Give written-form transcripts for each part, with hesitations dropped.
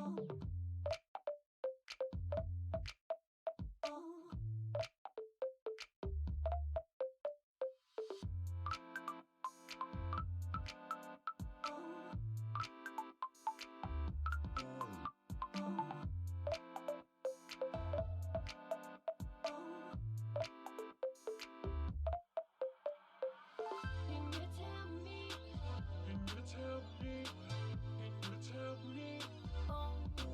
Can you tell me?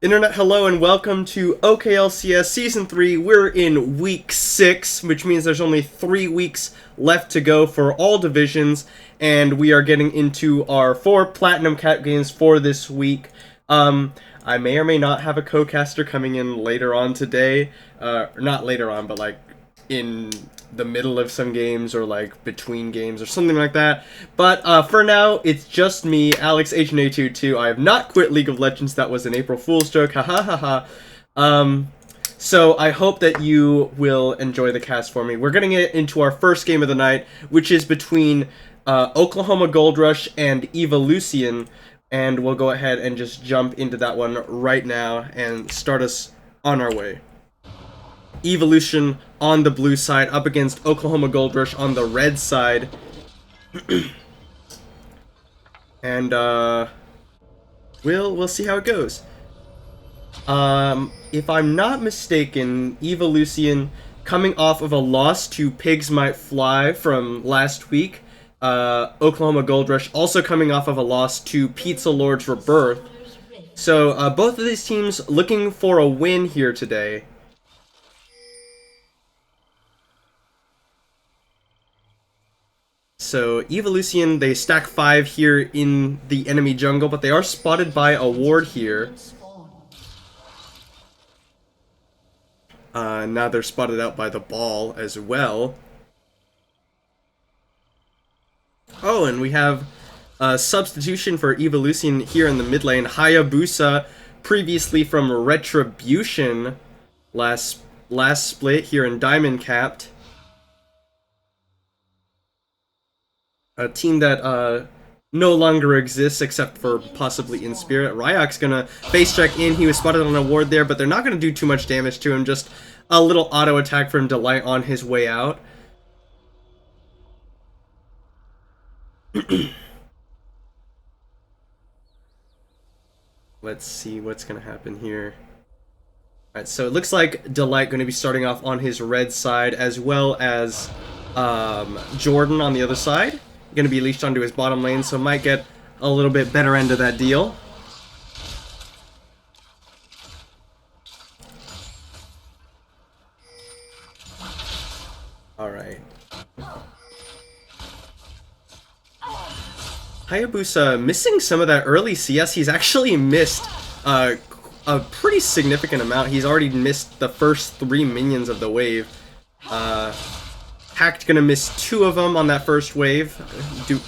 Internet, hello and welcome to OKLCS Season 3. We're in Week 6, which means there's only 3 weeks left to go for all divisions, and we are getting into our 4 Platinum Cap games for this week. I may or may not have a co-caster coming in later on today. Not later on, but like in the middle of some games or like between games or something like that. But for now, it's just me, Alex HNA22. I have not quit League of Legends. That was an April Fool's joke. Ha ha ha ha. So I hope that you will enjoy the cast for me. We're getting into our first game of the night, which is between Oklahoma Gold Rush and EVO. And we'll go ahead and just jump into that one right now and start us on our way. Evolution on the blue side up against Oklahoma Gold Rush on the red side. And we'll see how it goes. If I'm not mistaken, Evolution coming off of a loss to Pigs Might Fly from last week. Oklahoma Gold Rush also coming off of a loss to Pizza Lord's Rebirth. So both of these teams looking for a win here today. So Evolution, they stack 5 here in the enemy jungle, but they are spotted by a ward here. Now they're spotted out by the ball as well. Oh, and we have a substitution for Evolution here in the mid lane. Hayabusa, previously from Retribution, last split here in Diamond Capped. A team that no longer exists except for possibly in spirit. Ryok's gonna face check in. He was spotted on a ward there, but they're not gonna do too much damage to him. Just a little auto attack from Delight on his way out. Let's see what's gonna happen here. Alright, so it looks like Delight gonna be starting off on his red side, as well as Jordan on the other side. Going to be leashed onto his bottom lane, so might get a little bit better end of that deal. Alright. Hayabusa missing some of that early CS. He's actually missed a pretty significant amount. He's already missed the first 3 minions of the wave. Hacked gonna miss 2 of them on that first wave,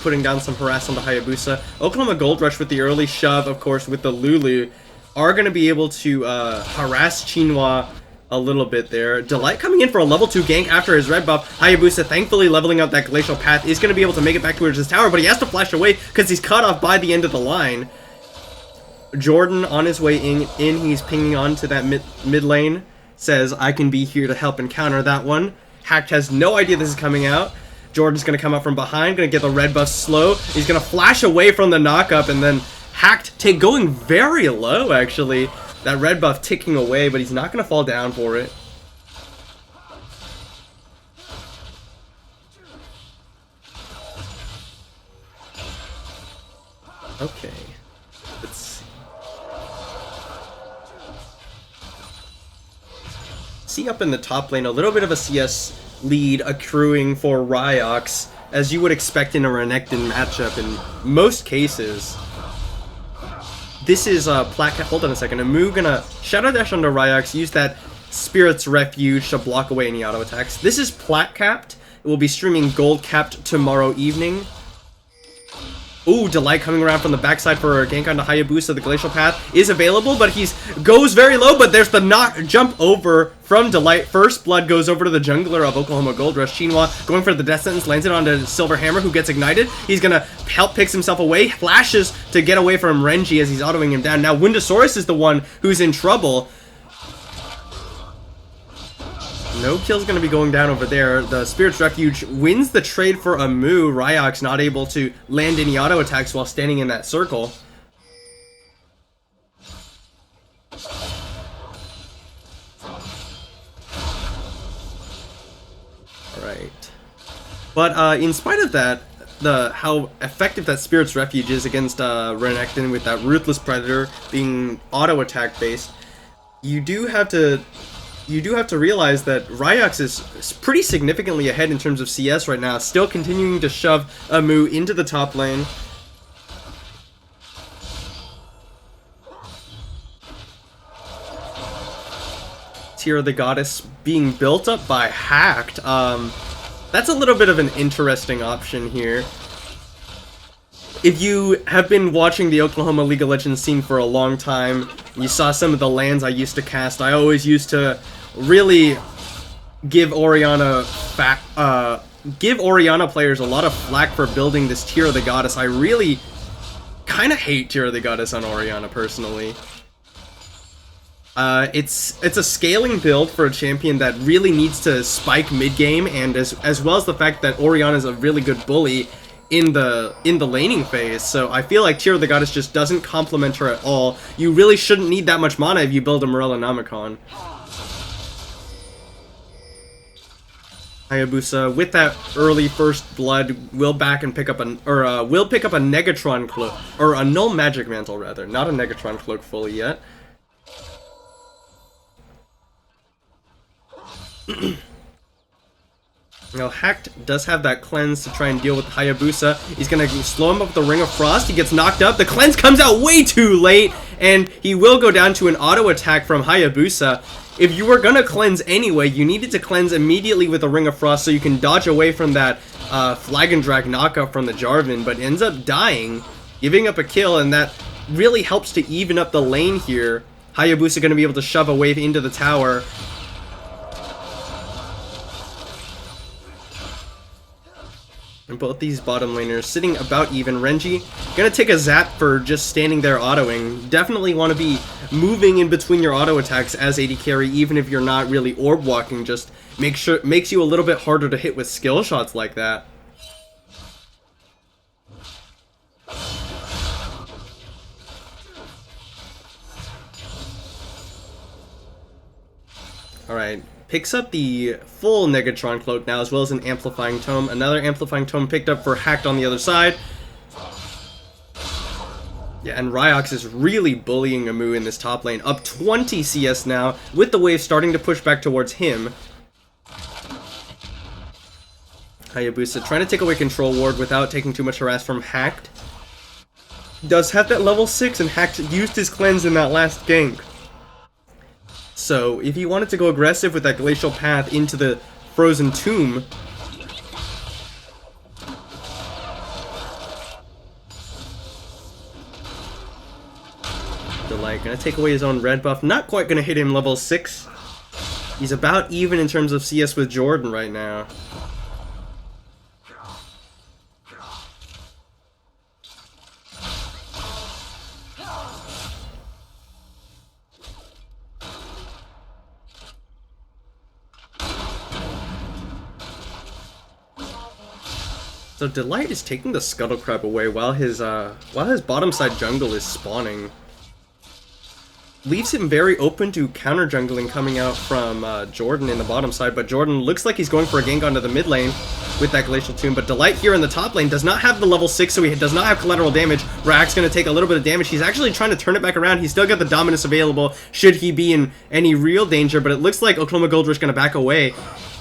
putting down some harass on the Hayabusa. Oklahoma Gold Rush with the early shove, of course, with the Lulu, are gonna be able to harass Chinhua a little bit there. Delight coming in for a level 2 gank after his red buff. Hayabusa thankfully leveling up that Glacial Path, is gonna be able to make it back towards his tower, but he has to flash away because he's cut off by the end of the line. Jordan on his way in he's pinging on to that mid lane, says, I can be here to help and counter that one. Hacked has no idea this is coming out. Jordan's going to come up from behind, going to get the red buff slow. He's going to flash away from the knockup, and then Hacked going very low, actually. That red buff ticking away, but he's not going to fall down for it. Okay. Let's see up in the top lane, a little bit of a CS lead accruing for Ryox, as you would expect in a Renekton matchup in most cases. This is hold on a second. Amu gonna Shadow Dash onto Ryox, use that Spirit's Refuge to block away any auto attacks. This is Plat Capped. It will be streaming Gold Capped tomorrow evening. Ooh, Delight coming around from the backside for a gank onto Hayabusa. The Glacial Path is available, but goes very low, but there's the jump over from Delight. First Blood goes over to the jungler of Oklahoma Gold Rush. Chinhua going for the Death Sentence, lands it onto Silver Hammer, who gets ignited. He's gonna picks himself away, flashes to get away from Renji as he's autoing him down. Now Windosaurus is the one who's in trouble. No kill's going to be going down over there. The Spirit's Refuge wins the trade for Amu. Ryok's not able to land any auto attacks while standing in that circle. Alright. But in spite of that, how effective that Spirit's Refuge is against Renekton with that Ruthless Predator being auto attack based, you do have to realize that Ryox is pretty significantly ahead in terms of CS right now, still continuing to shove Amu into the top lane. Tear of the Goddess being built up by Hacked. That's a little bit of an interesting option here. If you have been watching the Oklahoma League of Legends scene for a long time, you saw some of the lands I used to cast. I always used to really give Orianna players a lot of flack for building this Tear of the Goddess. I really kind of hate Tear of the Goddess on Orianna personally. It's a scaling build for a champion that really needs to spike mid game, and as well as the fact that Orianna is a really good bully in the laning phase. So I feel like Tear of the Goddess just doesn't complement her at all. You really shouldn't need that much mana if you build a Morellonomicon. Hayabusa with that early first blood will back and pick up will pick up a Negatron cloak, or a Null Magic Mantle rather, not a Negatron cloak fully yet. Now, Hacked does have that cleanse to try and deal with Hayabusa. He's gonna slow him up with the Ring of Frost. He gets knocked up. The cleanse comes out way too late, and he will go down to an auto attack from Hayabusa. If you were gonna cleanse anyway, you needed to cleanse immediately with the Ring of Frost so you can dodge away from that Flag and Drag knockup from the Jarvan, but ends up dying, giving up a kill, and that really helps to even up the lane here. Hayabusa gonna be able to shove a wave into the tower. And both these bottom laners sitting about even. Renji gonna take a zap for just standing there autoing. Definitely want to be moving in between your auto attacks as AD carry, even if you're not really orb walking. Just makes you a little bit harder to hit with skill shots like that. Alright, picks up the full Negatron Cloak now, as well as an Amplifying Tome. Another Amplifying Tome picked up for Hacked on the other side. Yeah, and Ryox is really bullying Amu in this top lane. Up 20 CS now, with the wave starting to push back towards him. Hayabusa trying to take away Control Ward without taking too much harass from Hacked. Does have that level 6, and Hacked used his cleanse in that last gank. So, if he wanted to go aggressive with that Glacial Path into the Frozen Tomb, Delight gonna take away his own red buff, not quite gonna hit him level 6. He's about even in terms of CS with Jordan right now. So Delight is taking the Scuttle Crab away while his bottom side jungle is spawning. Leaves him very open to counter jungling coming out from Jordan in the bottom side, but Jordan looks like he's going for a gank onto the mid lane with that Glacial Tomb, but Delight here in the top lane does not have the level 6, so he does not have collateral damage. Rack's going to take a little bit of damage. He's actually trying to turn it back around. He's still got the Dominus available should he be in any real danger, but it looks like Oklahoma Gold Rush going to back away.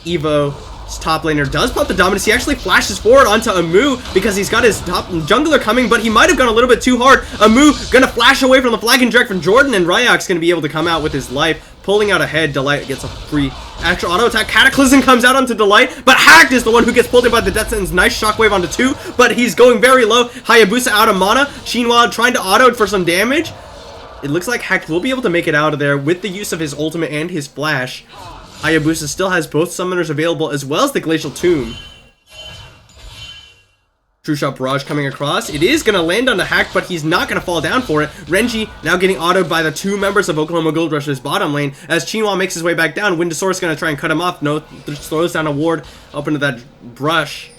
EVO, his top laner, does pop the Dominus. He actually flashes forward onto Amu because he's got his top jungler coming, but he might have gone a little bit too hard. Amu gonna flash away from the Flag and Drag from Jordan, and Ryok's gonna be able to come out with his life, pulling out ahead. Delight gets a free extra auto attack. Cataclysm comes out onto Delight, but Hacked is the one who gets pulled in by the Death Sentence. Nice shockwave onto 2, but he's going very low. Hayabusa out of mana. Shinwa trying to auto for some damage. It looks like Hacked will be able to make it out of there with the use of his ultimate and his flash. Hayabusa still has both summoners available as well as the Glacial Tomb. True Shot Barrage coming across. It is going to land on the Hack, but he's not going to fall down for it. Renji now getting autoed by the 2 members of Oklahoma Gold Rush's bottom lane. As Chinwa makes his way back down, Windosaurus going to try and cut him off. No, throws down a ward up into that brush.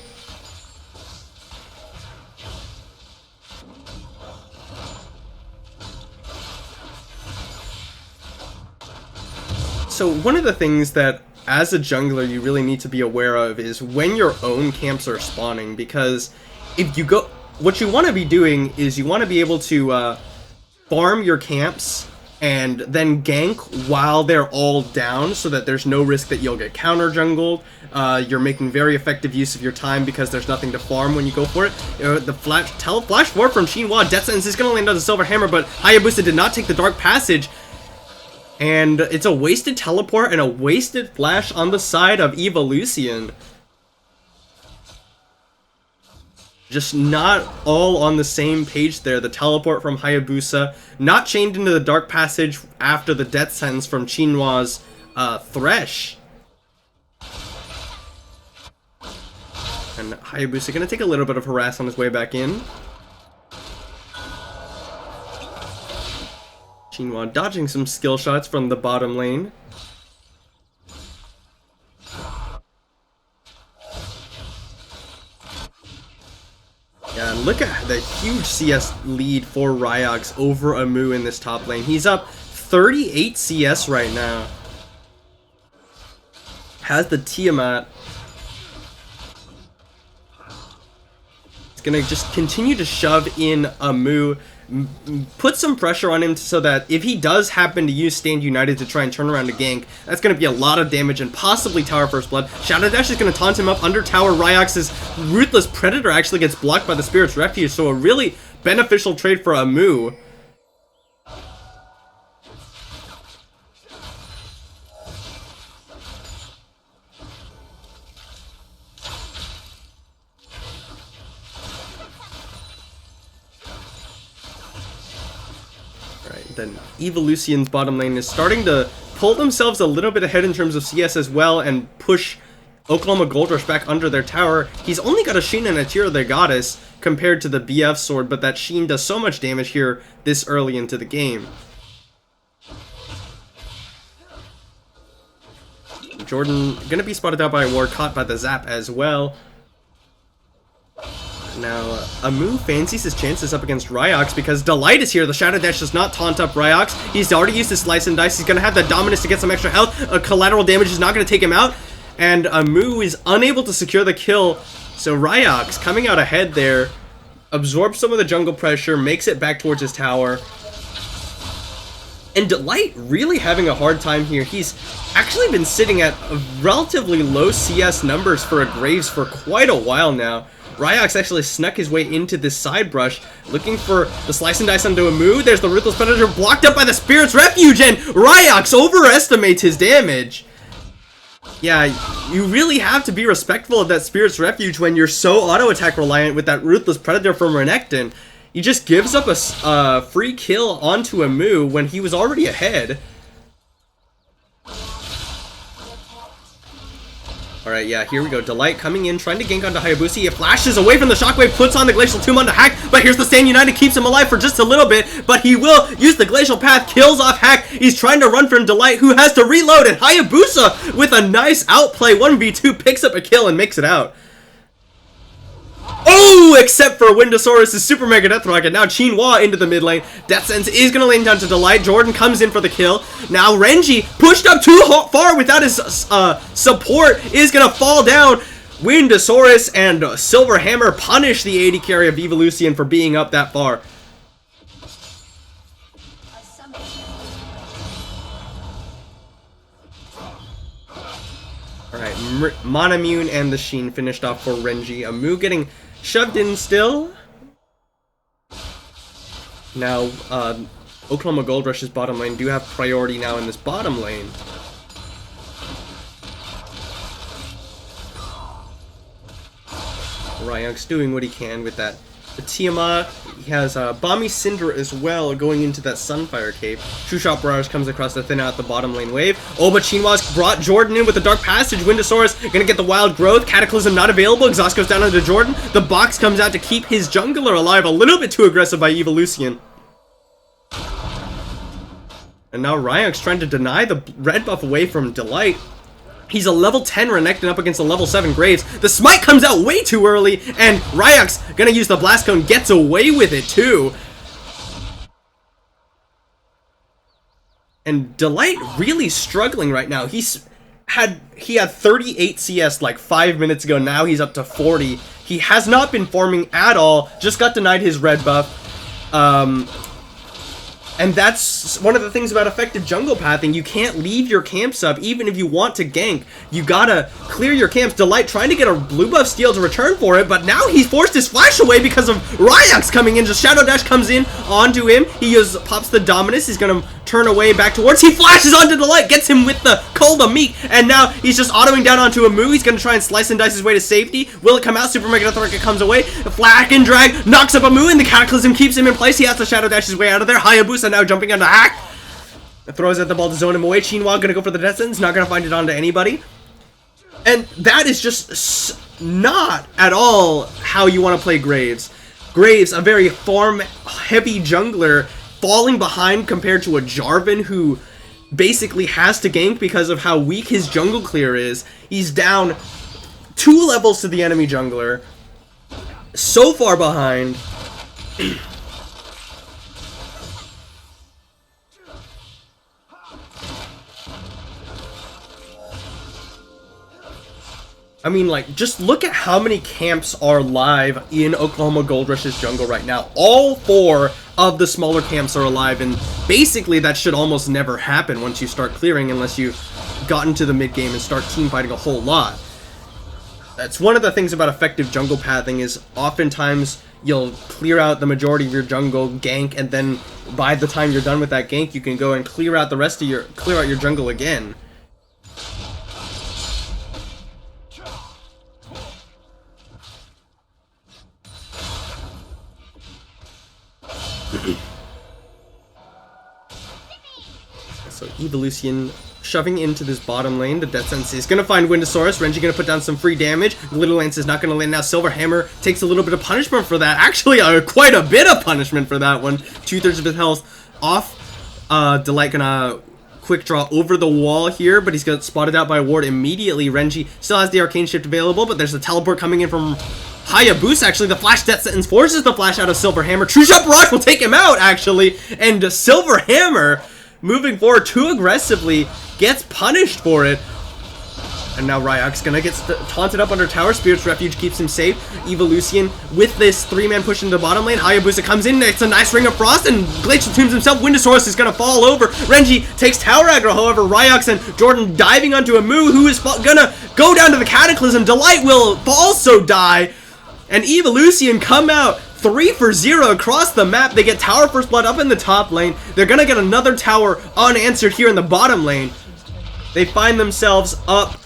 So one of the things that as a jungler you really need to be aware of is when your own camps are spawning, because if you go, what you want to be doing is you want to be able to farm your camps and then gank while they're all down, so that there's no risk that you'll get counter jungled. You're making very effective use of your time because there's nothing to farm when you go for it. The flash forward from Xinhua. Death Sentence is going to land on the Silver Hammer, but Hayabusa did not take the Dark Passage. And it's a wasted teleport and a wasted flash on the side of Evolution. Just not all on the same page there. The teleport from Hayabusa, not chained into the Dark Passage after the Death Sentence from Xinhua's Thresh. And Hayabusa gonna take a little bit of harass on his way back in. Xinhua dodging some skill shots from the bottom lane. Yeah, look at the huge CS lead for Ryox over Amu in this top lane. He's up 38 CS right now. Has the Tiamat. He's gonna just continue to shove in Amu, put some pressure on him so that if he does happen to use Stand United to try and turn around a gank, that's going to be a lot of damage and possibly Tower First Blood. Shadow Dash is going to taunt him up under tower. Ryox's Ruthless Predator actually gets blocked by the Spirit's Refuge, so a really beneficial trade for Amu. Then Evolution's bottom lane is starting to pull themselves a little bit ahead in terms of CS as well and push Oklahoma Gold Rush back under their tower. He's only got a Sheen and a Tear of the Goddess compared to the BF sword, but that Sheen does so much damage here this early into the game. Jordan gonna be spotted out by a ward, caught by the Zap as well. Now, Amu fancies his chances up against Ryox because Delight is here. The Shadow Dash does not taunt up Ryox. He's already used his Slice and Dice. He's going to have that Dominus to get some extra health. Collateral damage is not going to take him out. And Amu is unable to secure the kill. So Ryox coming out ahead there, absorbs some of the jungle pressure, makes it back towards his tower. And Delight really having a hard time here. He's actually been sitting at relatively low CS numbers for a Graves for quite a while now. Ryox actually snuck his way into this side brush, looking for the Slice and Dice onto Amu. There's the Ruthless Predator blocked up by the Spirit's Refuge, and Ryox overestimates his damage. Yeah, you really have to be respectful of that Spirit's Refuge when you're so auto-attack reliant with that Ruthless Predator from Renekton. He just gives up a free kill onto Amu when he was already ahead. Alright, yeah, here we go. Delight coming in, trying to gank onto Hayabusa. He flashes away from the Shockwave, puts on the Glacial Tomb onto Hack, but here's the Stand United, keeps him alive for just a little bit, but he will use the Glacial Path, kills off Hack. He's trying to run from Delight, who has to reload, and Hayabusa, with a nice outplay, 1v2, picks up a kill and makes it out. Oh, except for Windosaurus' Super Mega Death Rocket. Now Xinhua into the mid lane. Death Sentence is going to lane down to Delight. Jordan comes in for the kill. Now Renji, pushed up too far without his support, is going to fall down. Windosaurus and Silver Hammer punish the AD carry of Evolution for being up that far. Alright, Monimune and the Sheen finished off for Renji. Amu getting shoved in still. Now, Oklahoma Gold Rush's bottom lane do have priority now in this bottom lane. Ryox doing what he can with that. The Tiamat, he has Bomby Cinder as well going into that Sunfire Cape. True Shot Barrage comes across to thin out the bottom lane wave. Oh, but Xinhua's brought Jordan in with the Dark Passage. Windosaurus gonna get the Wild Growth. Cataclysm not available. Exhaust goes down onto Jordan. The box comes out to keep his jungler alive. A little bit too aggressive by Evolution. And now Ryox trying to deny the red buff away from Delight. He's a level 10 Renekton up against a level 7 Graves. The smite comes out way too early, and Ryox gonna use the Blast Cone, gets away with it too. And Delight really struggling right now. He's he had 38 CS like 5 minutes ago. Now he's up to 40. He has not been farming at all. Just got denied his red buff. And that's one of the things about effective jungle pathing. You can't leave your camps up, even if you want to gank. You gotta clear your camps. Delight trying to get a blue buff steal to return for it, but now he's forced his flash away because of Ryox coming in. Just Shadow Dash comes in onto him. He pops the Dominus. He's gonna turn away back towards. He flashes onto Delight, gets him with the Cold Meek, and now he's just autoing down onto a Moo. He's gonna try and slice and dice his way to safety. Will it come out? Super Mega Death comes away. The Flack and Drag knocks up a Moo, and the Cataclysm keeps him in place. He has to Shadow Dash his way out of there. Hayabusa now jumping onto Hack. Throws at the ball to zone him away. Chinwa gonna go for the death sentence. Not gonna find it onto anybody. And that is just not at all how you want to play Graves. Graves, a very farm-heavy jungler, falling behind compared to a Jarvan who basically has to gank because of how weak his jungle clear is. He's down 2 levels to the enemy jungler. So far behind. I mean, like, just look at how many camps are live in Oklahoma Gold Rush's jungle right now. All 4 of the smaller camps are alive, and basically that should almost never happen once you start clearing, unless you got into the mid game and start team fighting a whole lot. That's one of the things about effective jungle pathing is oftentimes you'll clear out the majority of your jungle, gank, and then by the time you're done with that gank, you can go and clear out your jungle again. So Evolution shoving into this bottom lane. The Death Sentence is going to find Windosaurus. Renji going to put down some free damage. Little Lance is not going to land now. Silver Hammer takes a little bit of punishment for that. Actually, quite a bit of punishment for that one. 2/3 of his health off. Delight gonna quick draw over the wall here, but he's got spotted out by a ward immediately. Renji still has the Arcane Shift available, but there's a teleport coming in from Hayabusa. Actually, the Flash Death Sentence forces the flash out of Silver Hammer. True Shot Barrage will take him out, actually, and Silver Hammer, moving forward too aggressively, gets punished for it. And now Ryox gonna get taunted up under Tower. Spirit's Refuge keeps him safe. Evolution with this 3-man push into the bottom lane. Hayabusa comes in. It's a nice Ring of Frost, and Glacial Tombs himself. Windosaurus is gonna fall over. Renji takes Tower aggro. However, Ryox and Jordan diving onto a Moo who is gonna go down to the Cataclysm. Delight will also die. And Evolution come out 3 for 0 across the map. They get Tower First Blood up in the top lane. They're gonna get another tower unanswered here in the bottom lane. They find themselves up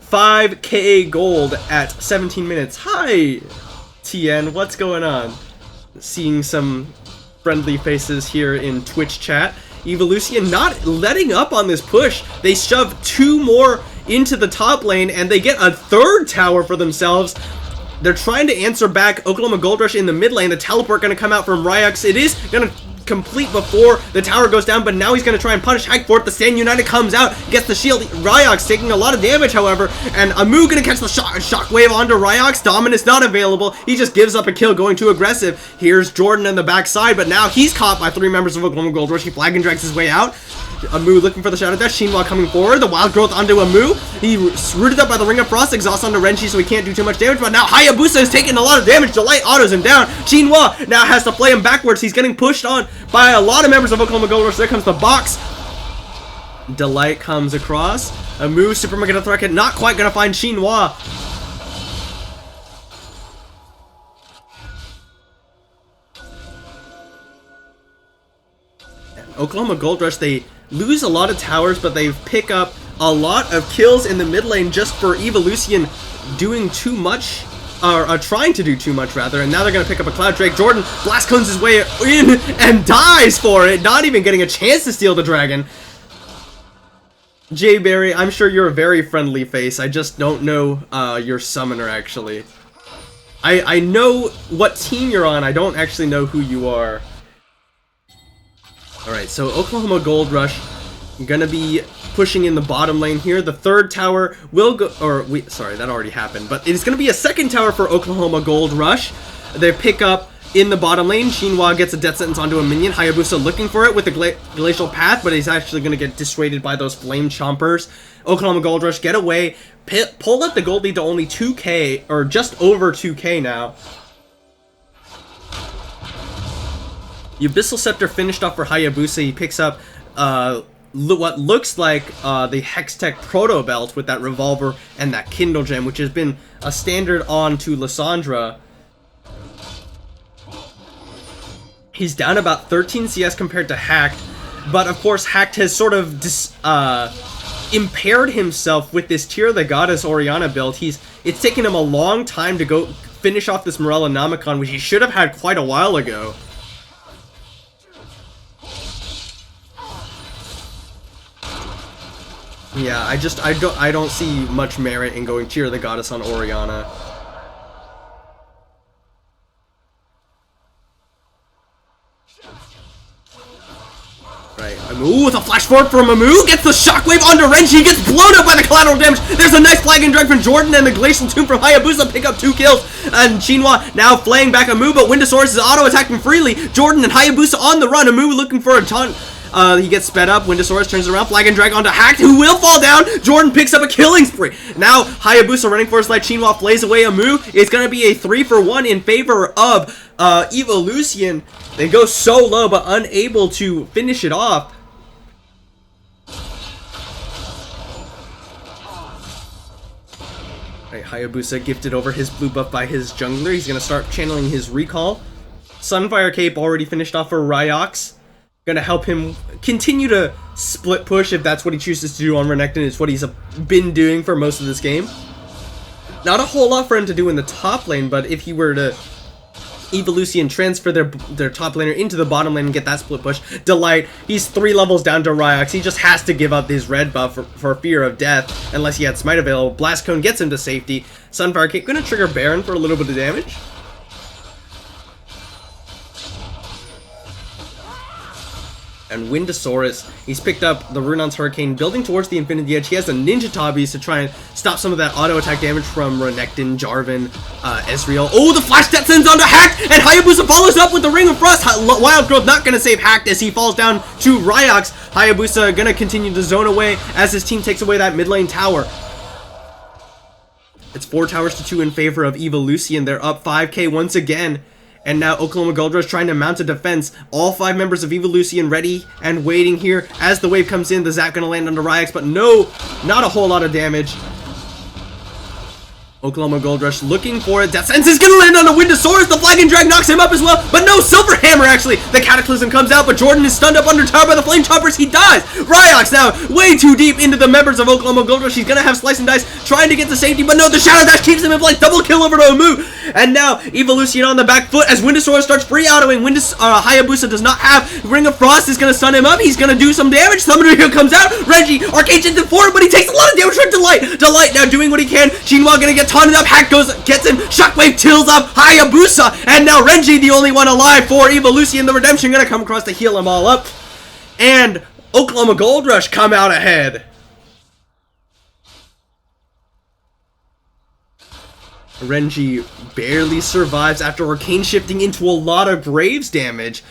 5k gold at 17 minutes. Hi, TN, what's going on? Seeing some friendly faces here in Twitch chat. Evolution not letting up on this push. They shove 2 more into the top lane, and they get a 3rd tower for themselves. They're trying to answer back Oklahoma Gold Rush in the mid lane. The teleport going to come out from Ryox. It is going to complete before the tower goes down, but now he's going to try and punish Hike for it. The Stand United comes out, gets the shield. Ryox taking a lot of damage, however, and Amu going to catch the shockwave onto Ryox. Dominus not available. He just gives up a kill, going too aggressive. Here's Jordan on the backside, but now he's caught by 3 members of Oklahoma Gold Rush. He flag and drags his way out. Amu looking for the Shadow Dash. Shinwa coming forward. The Wild Growth onto Amu. He rooted up by the Ring of Frost. Exhaust onto Renji, so he can't do too much damage. But now Hayabusa is taking a lot of damage. Delight autos him down. Shinwa now has to play him backwards. He's getting pushed on by a lot of members of Oklahoma Gold Rush. There comes the box. Delight comes across. Amu, Super Mega Death Rocket, not quite going to find Shinwa. Oklahoma Gold Rush, they lose a lot of towers, but they pick up a lot of kills in the mid lane just for Evolution doing too much, or trying to do too much rather, and now they're going to pick up a Cloud Drake. Jordan blast cones his way in and dies for it, not even getting a chance to steal the dragon. Jay Barry, I'm sure you're a very friendly face, I just don't know your summoner actually. I know what team you're on, I don't actually know who you are. Alright, so Oklahoma Gold Rush gonna be pushing in the bottom lane here. The 3rd tower will go, sorry, that already happened, but it is gonna be a 2nd tower for Oklahoma Gold Rush. They pick up In the bottom lane, Shinwa gets a death sentence onto a minion. Hayabusa looking for it with the Glacial Path, but he's actually going to get dissuaded by those Flame Chompers. Oklahoma Gold Rush, get away. Pulled up the gold lead to only 2k, or just over 2k now. The Abyssal Scepter finished off for Hayabusa. He picks up what looks like the Hextech Proto Belt with that Revolver and that Kindle Gem, which has been a standard on to Lysandra. He's down about 13 CS compared to Hacked, but of course Hacked has sort of impaired himself with this Tear of the Goddess Orianna build. It's taken him a long time to go finish off this Morella Nomicon, which he should have had quite a while ago. Yeah, I don't see much merit in going Tear of the Goddess on Orianna. Right, Amu with a flash forward from Amu, gets the shockwave onto Renji, gets blown up by the collateral damage. There's a nice flag and drag from Jordan, and the Glacial Tomb from Hayabusa pick up 2 kills. And Shinwa now flaying back Amu, but Windosaurus is auto-attacking freely. Jordan and Hayabusa on the run, Amu looking for a taunt. He gets sped up, Windosaurus turns around, flag and drag onto Hacked, who will fall down. Jordan picks up a killing spree. Now, Hayabusa running for his life, Shinwa flays away Amu. It's going to be a 3-for-1 in favor of EVO Lucian. They go so low, but unable to finish it off. Right, Hayabusa gifted over his blue buff by his jungler. He's going to start channeling his recall. Sunfire Cape already finished off for Ryox. Gonna help him continue to split push if that's what he chooses to do on Renekton. It's what he's been doing for most of this game. Not a whole lot for him to do in the top lane, but if he were to EVO Lucian transfer their top laner into the bottom lane and get that split push, Delight, he's 3 levels down to Ryox. He just has to give up his red buff for fear of death, unless he had Smite available. Blast Cone gets him to safety. Sunfire Cape gonna trigger Baron for a little bit of damage. And Windosaurus, he's picked up the Runon's Hurricane, building towards the Infinity Edge. He has the Ninja Tabis to try and stop some of that auto attack damage from Renekton, Jarvan, Ezreal. Oh, the flash that sends onto Hacked, and Hayabusa follows up with the Ring of Frost. Wild Growth not going to save Hacked as he falls down to Ryox. Hayabusa going to continue to zone away as his team takes away that mid lane tower. It's 4 towers to 2 in favor of EVO Lucian. They're up 5k once again. And now Oklahoma Gold Rush trying to mount a defense. All 5 members of EVO Lucian ready and waiting here. As the wave comes in, the zap gonna land onto Ryox, but no, not a whole lot of damage. Oklahoma Gold Rush looking for it. Death Sentence is gonna land on a Windosaurus. The flag and drag knocks him up as well, but no, Silver Hammer actually. The Cataclysm comes out, but Jordan is stunned up under tower by the Flame Choppers. He dies. Ryox now way too deep into the members of Oklahoma Gold Rush. He's gonna have Slice and Dice trying to get to safety, but no, the Shadow Dash keeps him in play. Double kill over to Amu. And now EVO Lucian on the back foot as Windosaurus starts free autoing. Hayabusa does not have Ring of Frost, is gonna stun him up. He's gonna do some damage. Summoner here comes out. Reggie, Arcade into forward, but he takes a lot of damage from Delight. Delight now doing what he can. Shinwa gonna get taunted up. Hack gets him. Shockwave tills up Hayabusa. And now Renji, the only one alive for EVO Lucian. The Redemption gonna come across to heal them all up. And Oklahoma Gold Rush come out ahead. Renji barely survives after Arcane shifting into a lot of Graves damage.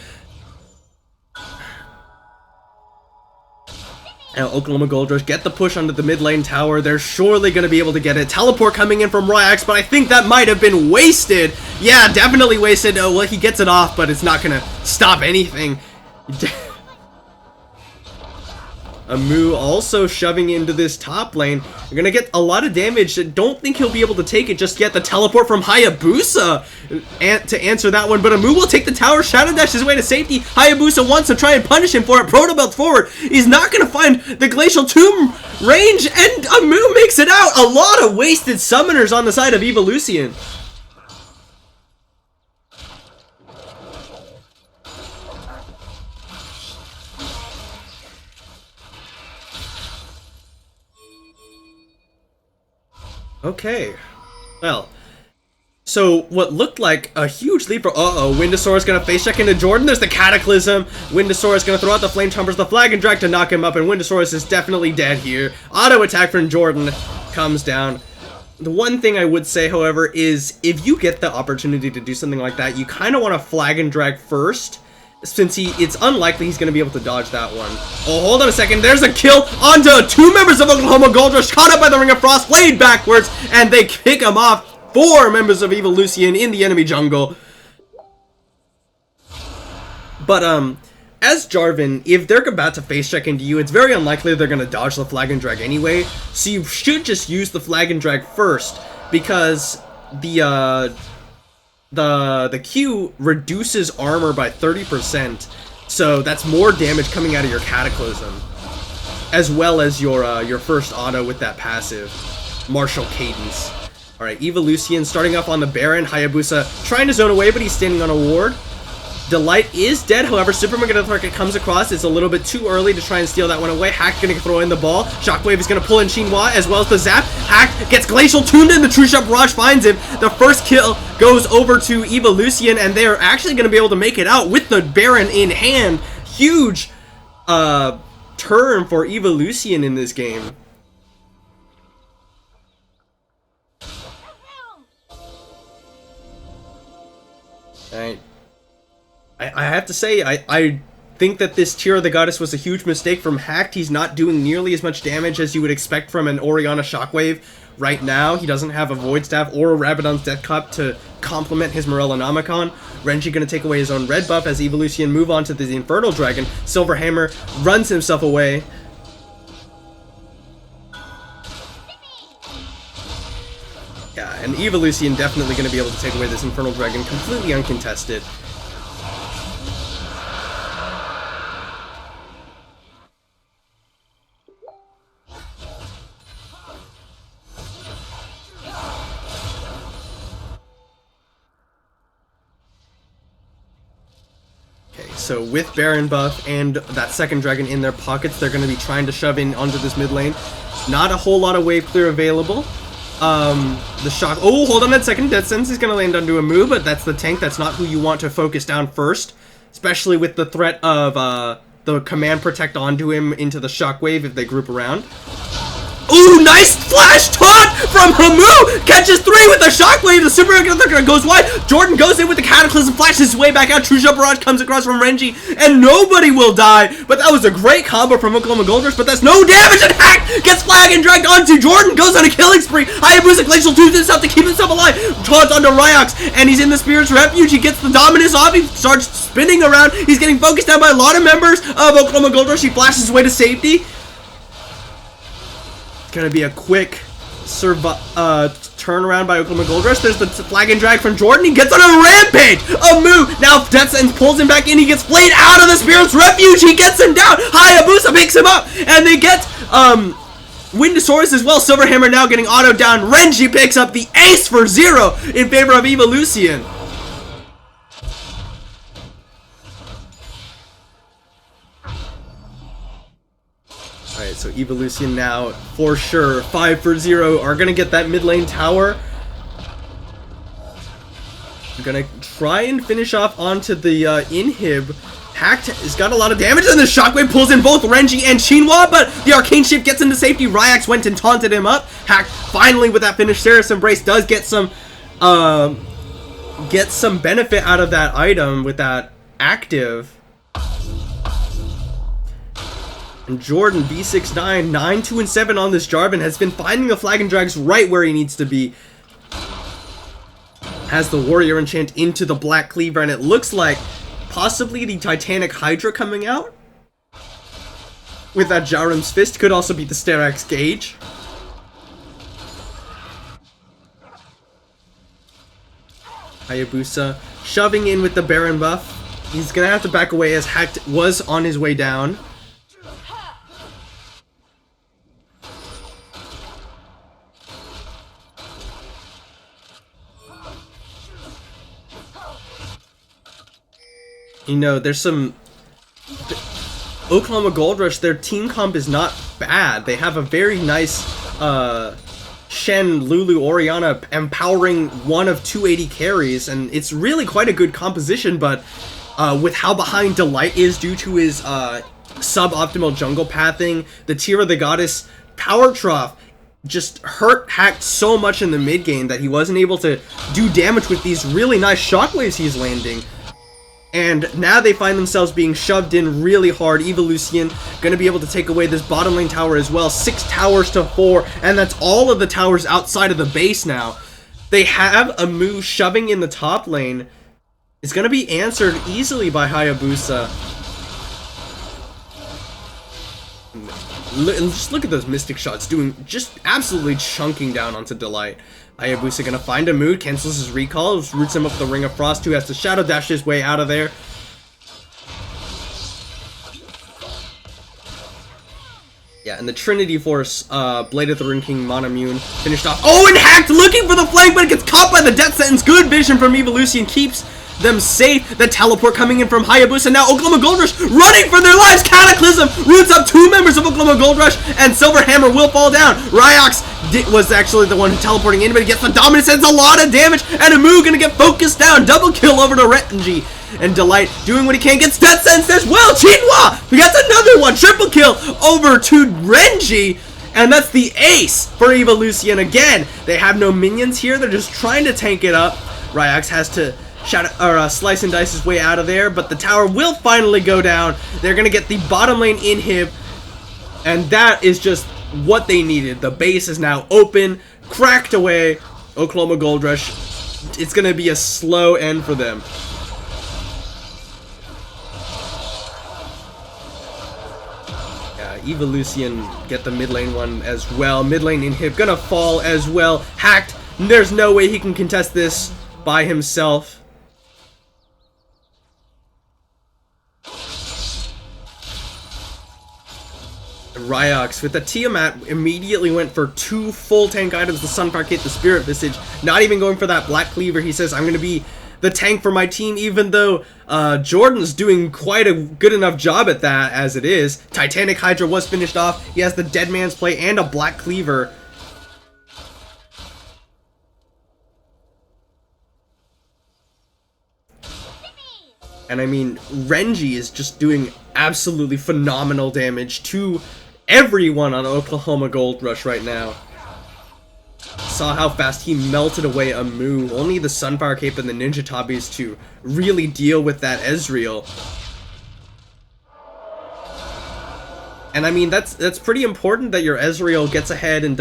Now Oklahoma Gold Rush get the push onto the mid lane tower. They're surely going to be able to get it. Teleport coming in from Ryox, but I think that might have been wasted. Yeah, definitely wasted. Oh, well, he gets it off, but it's not going to stop anything. Amu also shoving into this top lane. You're gonna get a lot of damage. Don't think he'll be able to take it just yet. The teleport from Hayabusa to answer that one, but Amu will take the tower. Shadow Dash his way to safety. Hayabusa wants to try and punish him for it. Protobelt forward. He's not gonna find the Glacial Tomb range, and Amu makes it out. A lot of wasted summoners on the side of EVO Lucian. Okay, well, so what looked like a huge leap for, Windosaurus gonna face check into Jordan. There's the Cataclysm. Windosaurus gonna throw out the Flame Chompers, the flag and drag to knock him up, and Windosaurus is definitely dead here. Auto attack from Jordan comes down. The one thing I would say, however, is if you get the opportunity to do something like that, you kind of want to flag and drag first, since it's unlikely he's going to be able to dodge that one. Oh, hold on a second. There's a kill onto 2 members of Oklahoma Gold Rush, caught up by the Ring of Frost, played backwards, and they kick him off. 4 members of Evolution in the enemy jungle. But, as Jarvan, if they're about to face check into you, it's very unlikely they're going to dodge the flag and drag anyway, so you should just use the flag and drag first, because the Q reduces armor by 30%, so that's more damage coming out of your Cataclysm, as well as your first auto with that passive, Martial Cadence. Alright, Evolution starting off on the Baron, Hayabusa trying to zone away, but he's standing on a ward. Delight is dead, however, Super Mega Target comes across. It's a little bit too early to try and steal that one away. Hack gonna throw in the ball. Shockwave is gonna pull in Xinhua as well as the zap. Hack gets Glacial tuned in. The True Shot Barrage finds him. The first kill goes over to Evolution, and they are actually gonna be able to make it out with the Baron in hand. Huge turn for Evolution in this game. Alright. I have to say, I think that this Tear of the Goddess was a huge mistake from Hacked. He's not doing nearly as much damage as you would expect from an Orianna Shockwave right now. He doesn't have a Void Staff or a Rabadon's Death Cup to complement his Morellonomicon. Renji gonna take away his own red buff as Evolution move on to the Infernal Dragon. Silver Hammer runs himself away. Yeah, and Evolution definitely gonna be able to take away this Infernal Dragon completely uncontested. So with Baron buff and that second dragon in their pockets, they're going to be trying to shove in onto this mid lane. Not a whole lot of wave clear available. The shock. Oh, hold on a second. Death Sentence is going to land onto a move, but that's the tank. That's not who you want to focus down first, especially with the threat of the command protect onto him into the shockwave if they group around. Ooh, nice flash taunt from Hamu! Catches 3 with the shockwave, the super goes wide. Jordan goes in with the Cataclysm, flashes his way back out. True Shot Barrage comes across from Renji, and nobody will die. But that was a great combo from Oklahoma Gold Rush, but that's no damage, and Hack gets flag and dragged onto Jordan, goes on a killing spree. Hayabusa Glacial tunes himself to keep himself alive. Taunts onto Ryox, and he's in the Spirit's Refuge. He gets the Dominus off, he starts spinning around. He's getting focused down by a lot of members of Oklahoma Gold Rush. He flashes his way to safety. Gonna be a quick turnaround by Oklahoma Gold Rush. There's the flag and drag from Jordan. He gets on a rampage. A move. Now Death Sentence pulls him back in. He gets played out of the Spirit's Refuge. He gets him down. Hayabusa picks him up, and they get Windosaurus as well. Silver Hammer now getting auto down. Renji picks up the ace for 0 in favor of Evolution. Alright, so Evolution now, for sure, 5 for 0, are going to get that mid lane tower. Going to try and finish off onto the inhib. Hacked has got a lot of damage, and the Shockwave pulls in both Renji and Xinhua, but the Arcane Shift gets into safety. Ryax went and taunted him up. Hacked finally with that finish. Seraph's Embrace does get some benefit out of that item with that active. And Jordan, B69, 9, 2, and 7 on this Jarvan, has been finding the flag and drags right where he needs to be. Has the Warrior Enchant into the Black Cleaver, and it looks like possibly the Titanic Hydra coming out. With that Jarum's Fist, could also be the Sterak's Gauge. Hayabusa shoving in with the Baron buff. He's gonna have to back away as Hacked was on his way down. You know, there's some... Oklahoma Gold Rush, their team comp is not bad. They have a very nice Shen, Lulu, Orianna empowering one of 280 carries, and it's really quite a good composition, but with how behind Delight is due to his suboptimal jungle pathing, the Tear of the Goddess Power Trough just hurt Hacked so much in the mid game that he wasn't able to do damage with these really nice shockwaves he's landing. And now they find themselves being shoved in really hard. Evolution going to be able to take away this bottom lane tower as well. 6 towers to 4, and that's all of the towers outside of the base now. They have a move shoving in the top lane. It's going to be answered easily by Hayabusa. And just look at those Mystic shots doing just absolutely chunking down onto Delight. Hayabusa gonna find a mood, cancels his recall, roots him up with the Ring of Frost, who has to Shadow Dash his way out of there. Yeah, and the Trinity Force, Blade of the Rune King, Monomune, finished off. Oh, and Hacked looking for the flank, but it gets caught by the Death Sentence. Good vision from Evolution, keeps them safe. The teleport coming in from Hayabusa. Now Oklahoma Gold Rush running for their lives. Cataclysm roots up 2 members of Oklahoma Gold Rush, and Silver Hammer will fall down. Ryox was actually the one teleporting in, but he gets the dominance, sends a lot of damage, and Amu gonna get focused down. Double kill over to Renji. And Delight doing what he can, gets Death Sentence as well. Chinwa! We got another one. Triple kill over to Renji. And that's the ace for Evolution again. They have no minions here. They're just trying to tank it up. Ryox has to slice and dice his way out of there, but the tower will finally go down. They're going to get the bottom lane inhib, and that is just what they needed. The base is now open, cracked away. Oklahoma Gold Rush, it's going to be a slow end for them. Evolution get the mid lane one as well. Mid lane inhib gonna fall as well. Hacked, there's no way he can contest this by himself. Ryox with the Tiamat immediately went for 2 full tank items. The Sunfire Kit, the Spirit Visage, not even going for that Black Cleaver. He says, I'm going to be the tank for my team, even though Jordan's doing quite a good enough job at that as it is. Titanic Hydra was finished off. He has the Dead Man's Play and a Black Cleaver. And I mean, Renji is just doing absolutely phenomenal damage to everyone on Oklahoma Gold Rush right now. Saw how fast he melted away Amu. Only the Sunfire Cape and the Ninja Tabis to really deal with that Ezreal. And I mean, that's pretty important that your Ezreal gets ahead and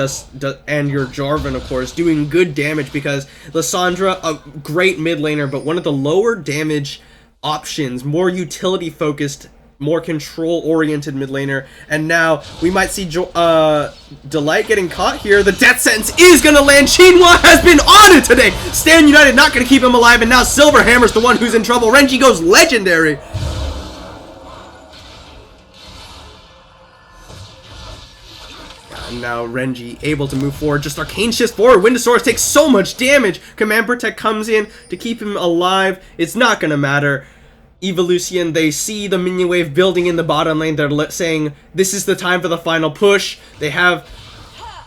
and your Jarvan, of course, doing good damage, because Lissandra, a great mid laner, but one of the lower damage options, more utility focused, more control-oriented mid laner, and now we might see Delight getting caught here. The Death Sentence is gonna land. Chinwa has been on it today. Stand United not gonna keep him alive, and now Silver Hammer's the one who's in trouble. Renji goes legendary. And now Renji able to move forward, just Arcane Shifts forward. Windosaurus takes so much damage. Command Protect comes in to keep him alive. It's not gonna matter. Evolution, they see the minion wave building in the bottom lane. They're saying this is the time for the final push. They have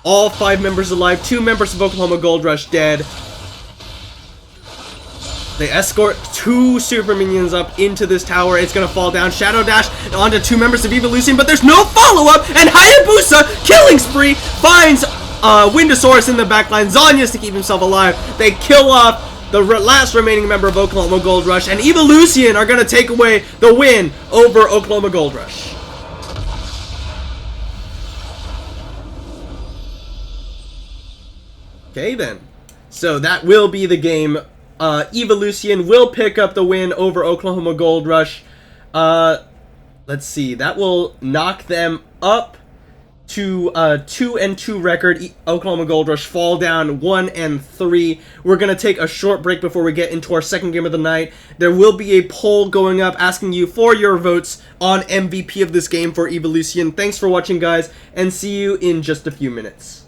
all 5 members alive, 2 members of Oklahoma Gold Rush dead. They escort 2 super minions up into this tower. It's gonna fall down. Shadow Dash onto 2 members of Evolution, but there's no follow-up, and Hayabusa, killing spree, finds Windosaurus in the backline. Zhonya's to keep himself alive. They kill off the last remaining member of Oklahoma Gold Rush, and Evolution are going to take away the win over Oklahoma Gold Rush. Okay then, so that will be the game. Evolution will pick up the win over Oklahoma Gold Rush. Let's see, that will knock them up to 2-2 record. Oklahoma Gold Rush fall down 1-3. We're gonna take a short break before we get into our second game of the night. There will be a poll going up asking you for your votes on MVP of this game for Evolution. Thanks for watching, guys, and see you in just a few minutes.